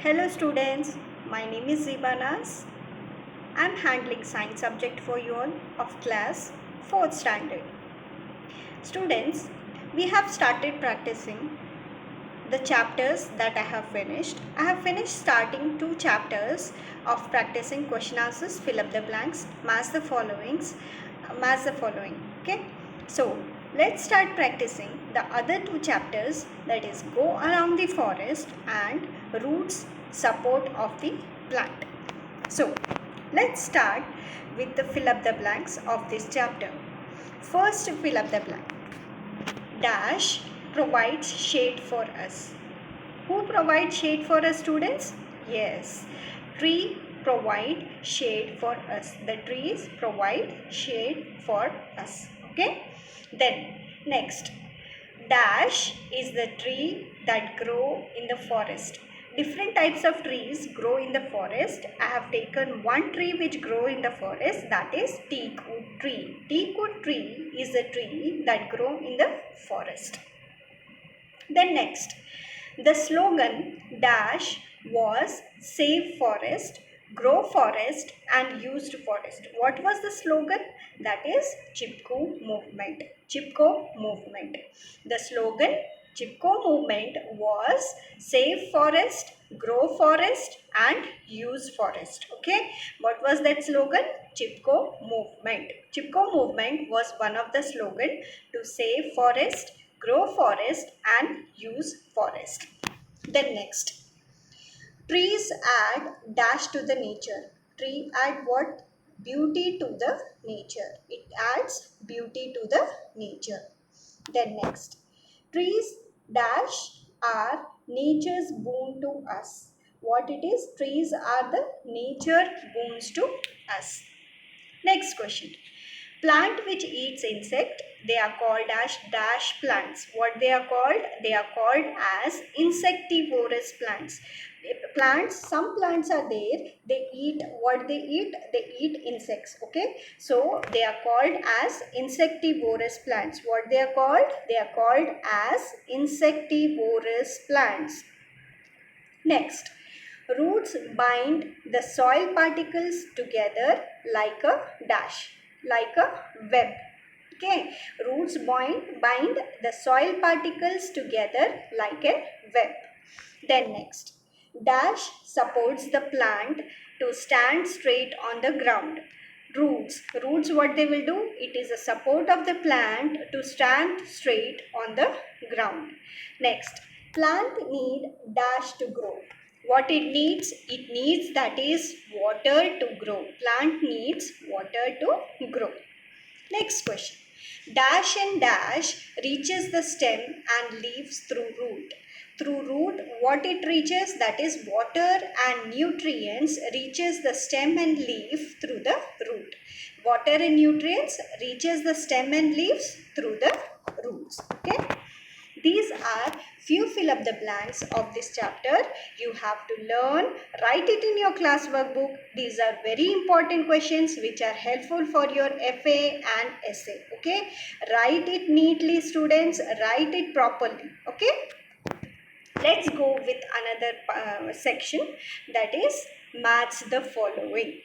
Hello students, my name is Zibanas. I am handling science subject for you all of class 4th standard. Students, we have started practicing the chapters that I have finished. I have finished starting 2 chapters of practicing question answers, fill up the blanks, match the following. Okay, so let's start practicing the other 2 chapters, that is go around the forest and roots support of the plant. So let's start with the fill up the blanks of this chapter. First, fill up the blank. Dash provides shade for us. Who provides shade for us, students? Yes, tree provide shade for us. The trees provide shade for us. Okay. Then next, dash is the tree that grow in the forest. Different types of trees grow in the forest. I have taken one tree which grow in the forest, that is teak wood tree. Teak wood tree is a tree that grow in the forest. Then next, the slogan dash was save forest, grow forest and used forest. What was the slogan? That is Chipko movement. Chipko movement. The slogan Chipko movement was save forest, grow forest and use forest. Okay. What was that slogan? Chipko movement. Chipko movement was one of the slogan to save forest, grow forest and use forest. Then next, trees add dash to the nature. Tree add what? Beauty to the nature. It adds beauty to the nature. Then next, trees dash are nature's boon to us. What it is? Trees are the nature boons to us. Next question. Plant which eats insect, they are called as dash plants. What they are called? They are called as insectivorous plants. Some plants are there, they eat, what they eat? They eat insects. Okay, so they are called as insectivorous plants. What they are called? They are called as insectivorous plants. Next, roots bind the soil particles together like a dash, like a web. Okay, roots bind the soil particles together like a web. Then next, dash supports the plant to stand straight on the ground. Roots what they will do? It is a support of the plant to stand straight on the ground. Next, plant need dash to grow. What it needs? It needs, that is, water to grow. Plant needs water to grow. Next question. Dash and dash reaches the stem and leaves through root. Through root, what it reaches? That is water and nutrients reaches the stem and leaf through the root. Water and nutrients reaches the stem and leaves through the roots. Okay. These are few fill up the blanks of this chapter. You have to learn, write it in your class workbook. These are very important questions which are helpful for your FA and essay. Okay, write it neatly, students. Write it properly. Okay. Let's go with another section, that is match the following.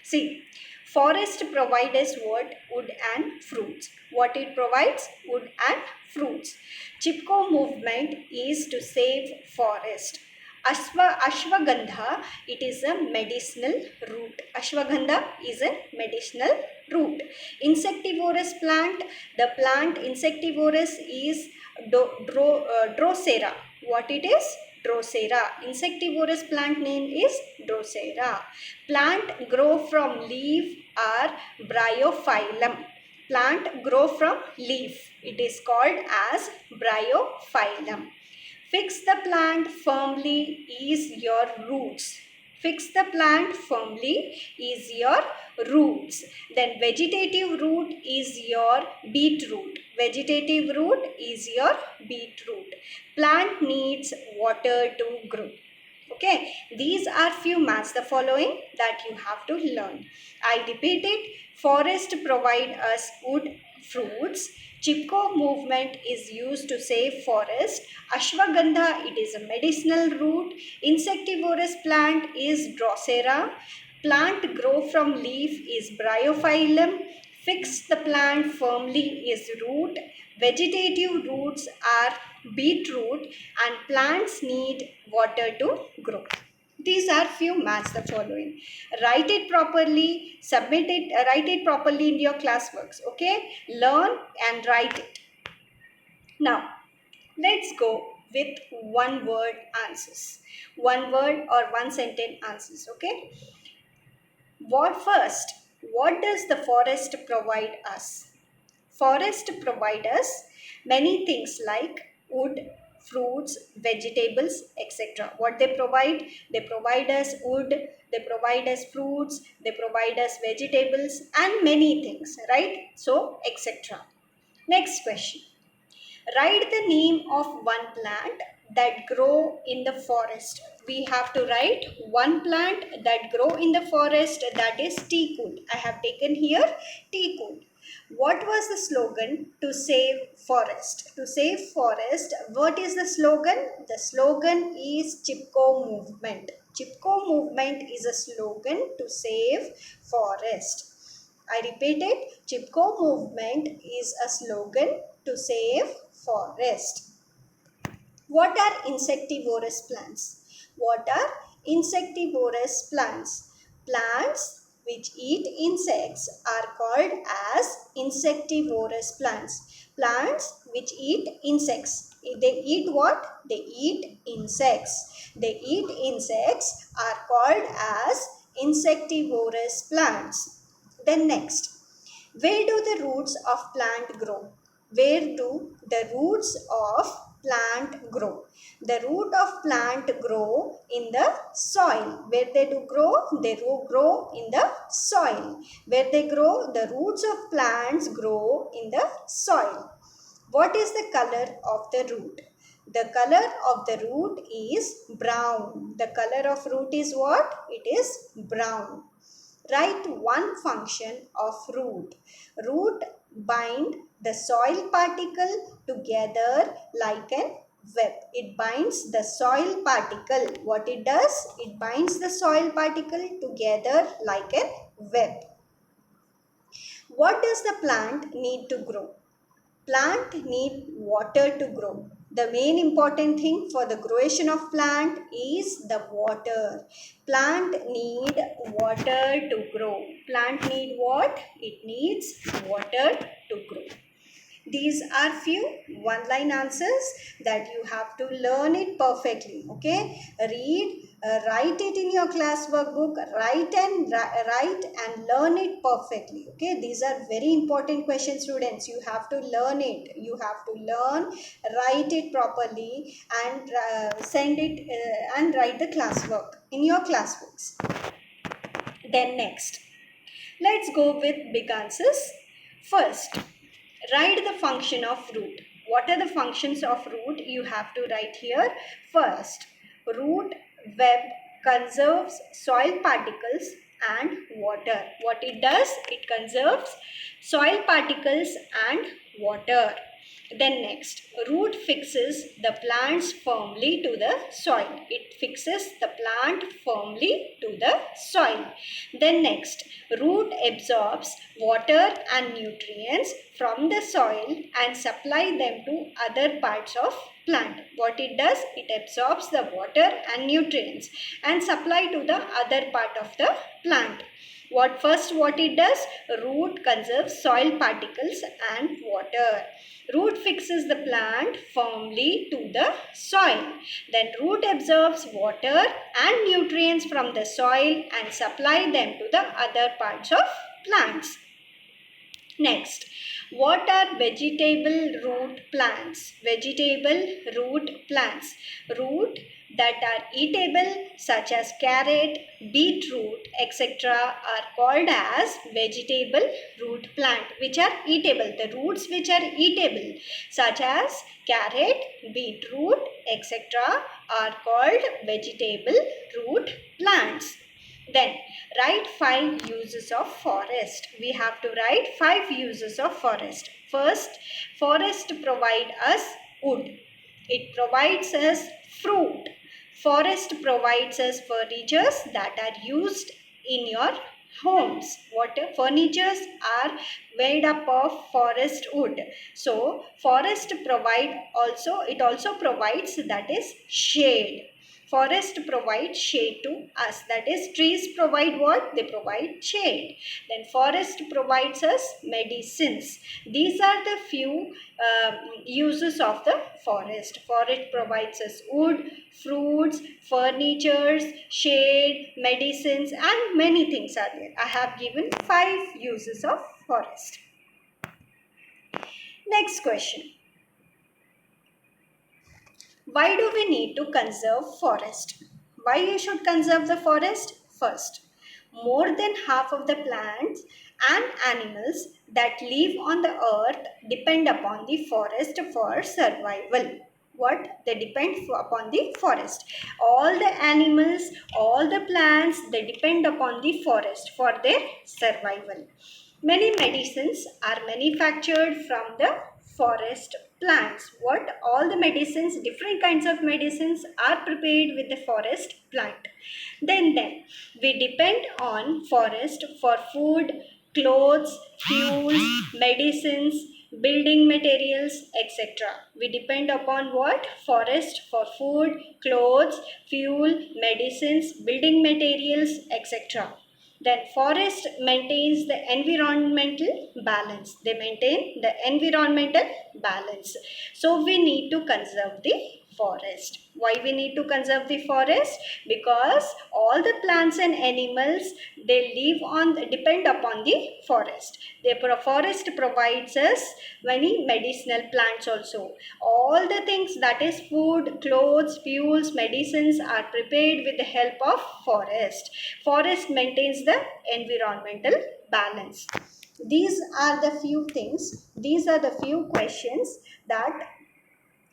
See, forest provides what? Wood and fruits. What it provides? Wood and fruits. Chipko movement is to save forest. Ashwagandha, it is a medicinal root. Ashwagandha is a medicinal root. Insectivorous plant, the plant insectivorous is Drosera. What it is? Drosera. Insectivorous plant name is Drosera. Plant grow from leaf are Bryophyllum. Plant grow from leaf. It is called as Bryophyllum. Fix the plant firmly is your roots. Fix the plant firmly is your roots. Then vegetative root is your beetroot. Vegetative root is your beetroot. Plant needs water to grow. Okay, these are few match the following that you have to learn. I repeat it. Forest provide us wood, fruits. Chipko movement is used to save forest. Ashwagandha, it is a medicinal root. Insectivorous plant is Drosera. Plant grow from leaf is Bryophyllum. Fix the plant firmly is root. Vegetative roots are beetroot and plants need water to grow. These are few match the following. Write it properly, submit it, write it properly in your classworks. Okay, learn and write it. Now, let's go with one word answers. One word or one sentence answers. Okay. What does the forest provide us? Forest provide us many things like wood, fruits, vegetables, etc. What they provide? They provide us wood, they provide us fruits, they provide us vegetables and many things, right? So, etc. Next question. Write the name of one plant that grow in the forest. We have to write one plant that grow in the forest, that is teakwood. I have taken here teakwood. What was the slogan to save forest? To save forest, what is the slogan? The slogan is Chipko movement. Chipko movement is a slogan to save forest. I repeat it, Chipko movement is a slogan to save forest. What are insectivorous plants? What are insectivorous plants? Plants which eat insects are called as insectivorous plants. Plants which eat insects. They eat what? They eat insects. They eat insects are called as insectivorous plants. Then next, where do the roots of plant grow? Where do the roots of plant grow? The root of plant grow in the soil. Where they do grow? They do grow in the soil. Where they grow? The roots of plants grow in the soil. What is the color of the root? The color of the root is brown. The color of root is what? It is brown. Write one function of root. Root bind the soil particle together like a web. It binds the soil particle. What it does? It binds the soil particle together like a web. What does the plant need to grow? Plant need water to grow. The main important thing for the growation of plant is the water. Plant need water to grow. Plant need what? It needs water to grow. These are few one-line answers that you have to learn it perfectly. Okay, read, write it in your classwork book. Write and learn it perfectly. Okay, these are very important questions, students. You have to learn it. You have to learn, write it properly, and send it and write the classwork in your classbooks. Then next, let's go with big answers. First, write the function of root. What are the functions of root? You have to write here. First, root web conserves soil particles and water. What it does? It conserves soil particles and water. Then next, root fixes the plants firmly to the soil. It fixes the plant firmly to the soil. Then next, root absorbs water and nutrients from the soil and supply them to other parts of plant. What it does? It absorbs the water and nutrients and supply to the other part of the plant. What it does? Root conserves soil particles and water. Root fixes the plant firmly to the soil. Then root absorbs water and nutrients from the soil and supply them to the other parts of plants. Next, what are vegetable root plants? Vegetable root plants. Root that are eatable such as carrot, beetroot, etc. are called as vegetable root plant, which are eatable. The roots which are eatable such as carrot, beetroot, etc. are called vegetable root plants. Then write 5 uses of forest. We have to write 5 uses of forest. First, forest provide us wood. It provides us fruit. Forest provides us furnitures that are used in your homes. What furnitures are made up of forest wood. So forest provide also, it also provides, that is, shade. Forest provides shade to us, that is, trees provide what? They provide shade. Then forest provides us medicines. These are the few uses of the forest. Forest provides us wood, fruits, furnitures, shade, medicines, and many things are there. I have given 5 uses of forest. Next question. Why do we need to conserve forest? Why you should conserve the forest? First, more than half of the plants and animals that live on the earth depend upon the forest for survival. What? They depend upon the forest. All the animals, all the plants, they depend upon the forest for their survival. Many medicines are manufactured from the forest plants. What? All the medicines, different kinds of medicines are prepared with the forest plant. Then we depend on forest for food, clothes, fuels, medicines, building materials, etc. We depend upon what? Forest for food, clothes, fuel, medicines, building materials, etc. Then forest maintains the environmental balance. They maintain the environmental balance. So we need to conserve the forest. Why we need to conserve the forest? Because all the plants and animals, they live on, depend upon the forest. The forest provides us many medicinal plants also. All the things, that is food, clothes, fuels, medicines, are prepared with the help of forest. Forest maintains the environmental balance. These are the few things, these are the few questions that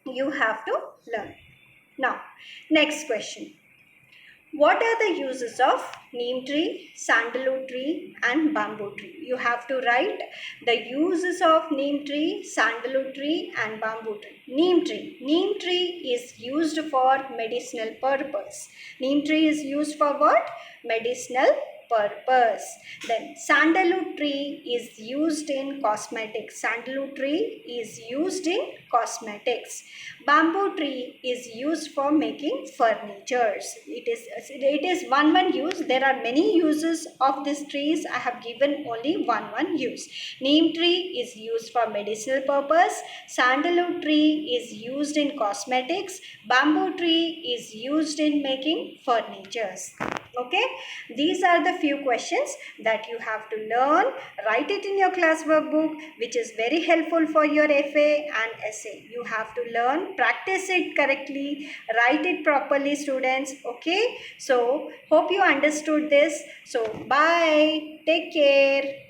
you have to learn. Now, next question. What are the uses of neem tree, sandalwood tree and bamboo tree? You have to write the uses of neem tree, sandalwood tree and bamboo tree. Neem tree. Neem tree is used for medicinal purpose. Neem tree is used for what? Medicinal purpose. Then sandalwood tree is used in cosmetics. Sandalwood tree is used in cosmetics. Bamboo tree is used for making furnitures. It is one use. There are many uses of these trees. I have given only one use. Neem tree is used for medicinal purpose. Sandalwood tree is used in cosmetics. Bamboo tree is used in making furnitures. Okay, these are the few questions that you have to learn. Write it in your class workbook, which is very helpful for your FA and essay. You have to learn, practice it correctly, write it properly, students. Okay, so hope you understood this. So bye, take care.